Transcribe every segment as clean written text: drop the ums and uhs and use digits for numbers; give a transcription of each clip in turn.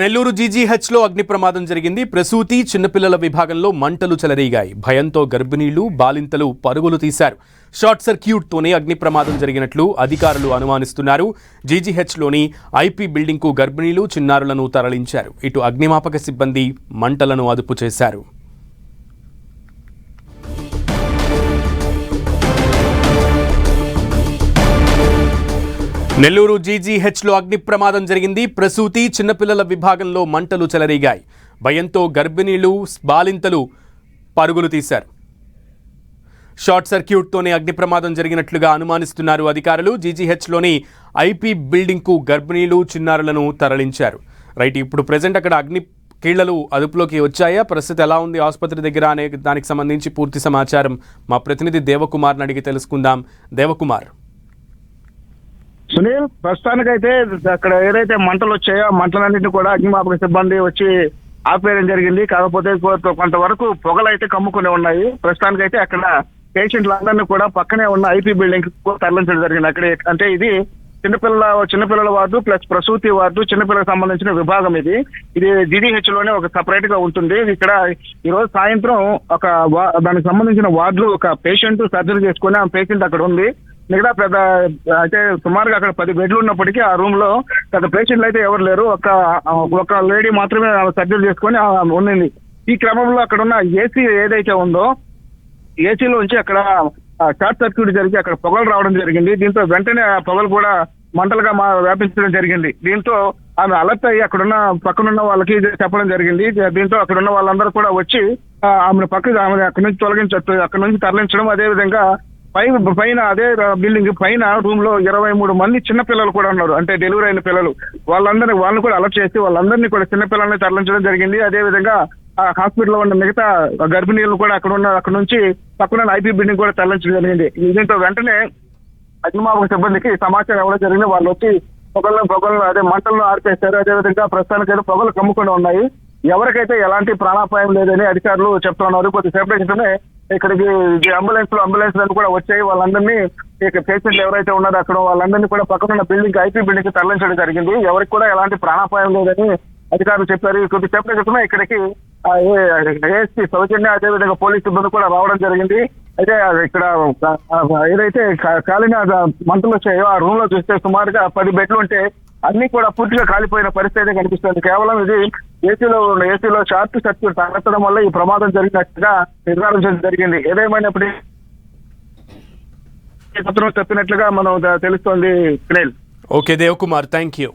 నెల్లూరు జీజీహెచ్లో అగ్ని ప్రమాదం జరిగింది. ప్రసూతి చిన్నపిల్లల విభాగంలో మంటలు చెలరేగాయి. భయంతో గర్భిణీలు బాలింతలు పరుగులు తీశారు. షార్ట్ సర్క్యూట్తోనే అగ్ని ప్రమాదం జరిగినట్లు అధికారులు అనుమానిస్తున్నారు. జీజీహెచ్లోని ఐపీ బిల్డింగ్కు గర్భిణీలు చిన్నారులను తరలించారు. ఇటు అగ్నిమాపక సిబ్బంది మంటలను అదుపు చేశారు. నెల్లూరు జీజీహెచ్లో అగ్ని ప్రమాదం జరిగింది. ప్రసూతి చిన్నపిల్లల విభాగంలో మంటలు చెలరేగాయి. భయంతో గర్భిణీలు బాలింతలు పరుగులు తీశారు. షార్ట్ సర్క్యూట్తోనే అగ్ని ప్రమాదం జరిగినట్లుగా అనుమానిస్తున్నారు అధికారులు. జీజీహెచ్లోని ఐపీ బిల్డింగ్కు గర్భిణీలు చిన్నారులను తరలించారు. రైట్, ఇప్పుడు ప్రజెంట్ అక్కడ అగ్ని కీళ్లలు అదుపులోకి వచ్చాయా, పరిస్థితి ఎలా ఉంది ఆసుపత్రి దగ్గర అనే దానికి సంబంధించి పూర్తి సమాచారం మా ప్రతినిధి దేవకుమార్ని అడిగి తెలుసుకుందాం. దేవకుమార్. సునీల్, ప్రస్తుతానికైతే అక్కడ ఏదైతే మంటలు వచ్చాయో ఆ మంటలన్నింటినీ కూడా అగ్నిమాపక సిబ్బంది వచ్చి ఆపేయడం జరిగింది. కాకపోతే కొంతవరకు పొగలు అయితే కమ్ముకునే ఉన్నాయి. ప్రస్తుతానికైతే అక్కడ పేషెంట్లందరినీ కూడా పక్కనే ఉన్న ఐపీ బిల్డింగ్ తరలించడం జరిగింది. అక్కడ అంటే ఇది చిన్నపిల్లల వార్డు ప్లస్ ప్రసూతి వార్డు, చిన్నపిల్లలకు సంబంధించిన విభాగం. ఇది జీడీహెచ్ లోనే ఒక సపరేట్ గా ఉంటుంది. ఇక్కడ ఈ రోజు సాయంత్రం దానికి సంబంధించిన వార్డులో ఒక పేషెంట్ సర్జరీ చేసుకుని ఆ పేషెంట్ అక్కడ ఉంది. మిగతా పెద్ద అయితే సుమారుగా అక్కడ 10 బెడ్లు ఉన్నప్పటికీ ఆ రూమ్ లో పెద్ద పేషెంట్లు అయితే ఎవరు లేరు. ఒక లేడీ మాత్రమే సర్జరీ చేసుకొని ఉండింది. ఈ క్రమంలో అక్కడ ఉన్న ఏసీ ఏదైతే ఉందో ఏసీలో నుంచి అక్కడ షార్ట్ సర్క్యూట్ జరిగి అక్కడ పొగలు రావడం జరిగింది. దీంతో వెంటనే ఆ పొగలు కూడా మంటలుగా వ్యాపించడం జరిగింది. దీంతో ఆమె అలర్ట్ అయ్యి అక్కడున్న పక్కనున్న వాళ్ళకి చెప్పడం జరిగింది. దీంతో అక్కడున్న వాళ్ళందరూ కూడా వచ్చి ఆమెను ఆమె అక్కడి నుంచి తరలించడం, అదే విధంగా పైన అదే బిల్డింగ్ పైన రూమ్ లో 23 మంది చిన్నపిల్లలు కూడా ఉన్నారు. అంటే డెలివరీ అయిన పిల్లలు. వాళ్ళని కూడా అలర్ట్ చేసి వాళ్ళందరినీ కూడా చిన్నపిల్లల్ని తరలించడం జరిగింది. అదే విధంగా ఆ హాస్పిటల్లో ఉన్న మిగతా గర్భిణీలు కూడా అక్కడ నుంచి పక్కన ఐపీ బిల్డింగ్ కూడా తరలించడం జరిగింది. దీంతో వెంటనే అగ్నిమాపక సిబ్బందికి సమాచారం ఇవ్వడం జరిగింది. వాళ్ళు వచ్చి పొగలు అదే మంటలను ఆర్పేశారు. అదేవిధంగా ప్రస్తుతానికైతే పొగలు కమ్ముకొని ఉన్నాయి. ఎవరికైతే ఎలాంటి ప్రాణాపాయం లేదని అధికారులు చెప్తున్నారు. కొద్దిసేపటి క్రితమే ఇక్కడికి అంబులెన్స్ కూడా వచ్చాయి. వాళ్ళందరినీ పేషెంట్లు ఎవరైతే ఉన్నారో అక్కడ వాళ్ళందరినీ కూడా పక్కన బిల్డింగ్ ఐపీ బిల్డింగ్ కి తరలించడం జరిగింది. ఎవరికి కూడా ఎలాంటి ప్రాణాపాయం లేదని అధికారులు చెప్పారు. కొద్దిసేపటి క్రితమే ఇక్కడికి ఏఎస్పీ సౌజన్య, అదేవిధంగా పోలీస్ సిబ్బంది కూడా రావడం జరిగింది. అయితే ఇక్కడ ఏదైతే కాలిన మంటలు వచ్చాయో ఆ రూమ్ లో చూస్తే సుమారుగా 10 బెడ్లు ఉంటే అన్ని కూడా పూర్తిగా కాలిపోయిన పరిస్థితి కనిపిస్తుంది. కేవలం ఇది ఏసీలో షార్ట్ సర్క్యూట్ తగలడం వల్ల ఈ ప్రమాదం జరిగినట్టుగా నిర్ధారించడం జరిగింది. ఏదేమైనప్పటికీ చెప్పినట్లుగా మనం తెలుస్తోంది. Sunil. Okay Devakumar, thank you.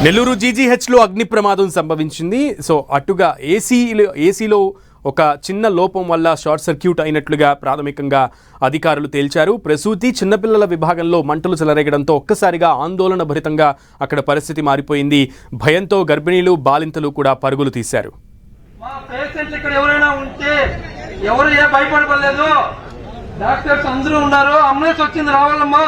Nellore జీజీహెచ్లో అగ్ని ప్రమాదం సంభవించింది. సో అటుగా ఏసీలో ఒక చిన్న లోపం వల్ల షార్ట్ సర్క్యూట్ అయినట్లుగా ప్రాథమికంగా అధికారులు తేల్చారు. ప్రసూతి చిన్నపిల్లల విభాగంలో మంటలు చెలరేగడంతో ఒక్కసారిగా ఆందోళన భరితంగా అక్కడ పరిస్థితి మారిపోయింది. భయంతో గర్భిణీలు బాలింతలు కూడా పరుగులు తీశారు. ఎవరు ఏ భయపడలేదు, డాక్టర్స్ అందరూ ఉన్నారు. అంబులెన్స్ వచ్చింది, రావాలమ్మా.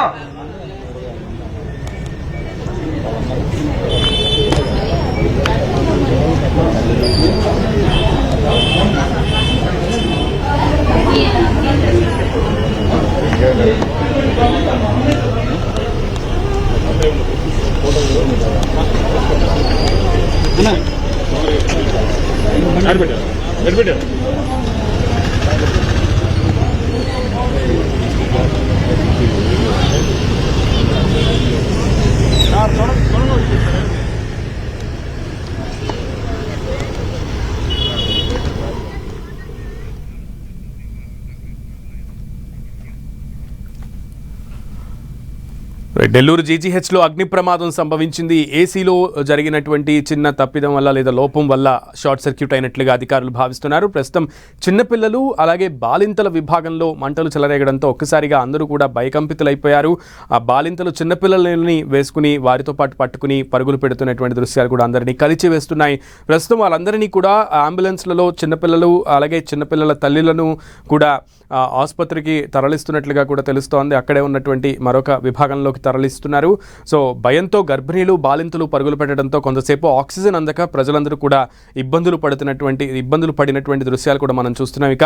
నెల్లూరు జీజీహెచ్లో అగ్ని ప్రమాదం సంభవించింది. ఏసీలో జరిగినటువంటి చిన్న తప్పిదం వల్ల లేదా లోపం వల్ల షార్ట్ సర్క్యూట్ అయినట్లుగా అధికారులు భావిస్తున్నారు. ప్రస్తుతం చిన్నపిల్లలు అలాగే బాలింతల విభాగంలో మంటలు చెలరేగడంతో ఒక్కసారిగా అందరూ కూడా భయకంపితులైపోయారు. ఆ బాలింతలు చిన్నపిల్లలని వేసుకుని వారితో పాటు పట్టుకుని పరుగులు పెడుతున్నటువంటి దృశ్యాలు కూడా అందరినీ కలిచి వేస్తున్నాయి. ప్రస్తుతం వాళ్ళందరినీ కూడా అంబులెన్స్లలో చిన్నపిల్లలు అలాగే చిన్నపిల్లల తల్లులను కూడా ఆసుపత్రికి తరలిస్తున్నట్లుగా కూడా తెలుస్తోంది. అక్కడే ఉన్నటువంటి మరొక విభాగంలోకి తరలిస్తున్నారు. సో భయంతో గర్భిణీలు బాలింతలు పరుగులు పెట్టడంతో కొంతసేపు ఆక్సిజన్ అందక ప్రజలందరూ కూడా ఇబ్బందులు పడినటువంటి దృశ్యాలు కూడా మనం చూస్తున్నాం. ఇక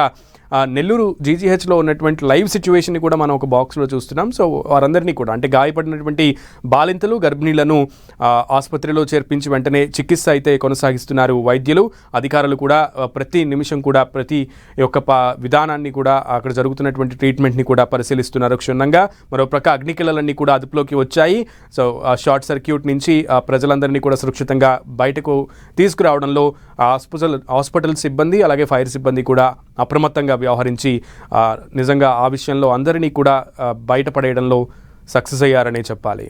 నెల్లూరు జీజీహెచ్లో ఉన్నటువంటి లైవ్ సిచ్యువేషన్ని కూడా మనం ఒక బాక్స్లో చూస్తున్నాం. సో వారందరినీ కూడా అంటే గాయపడినటువంటి బాలింతలు గర్భిణీలను ఆసుపత్రిలో చేర్పించి వెంటనే చికిత్స అయితే కొనసాగిస్తున్నారు వైద్యులు. అధికారులు కూడా ప్రతి నిమిషం కూడా ప్రతి యొక్క విధానాన్ని కూడా అక్కడ జరుగుతున్నటువంటి ట్రీట్మెంట్ని కూడా పరిశీలిస్తున్నారు క్షుణ్ణంగా. మరోప్రక్క అగ్నికిలలన్నీ కూడా అదుపులోకి వచ్చాయి. సో షార్ట్ సర్క్యూట్ నుంచి ప్రజలందరినీ కూడా సురక్షితంగా బయటకు తీసుకురావడంలో హాస్పిటల్ సిబ్బంది అలాగే ఫైర్ సిబ్బంది కూడా అప్రమత్తంగా వ్యవహరించి నిజంగా ఆ విషయంలో అందరినీ కూడా బయటపడేయడంలో సక్సెస్ అయ్యారనే చెప్పాలి.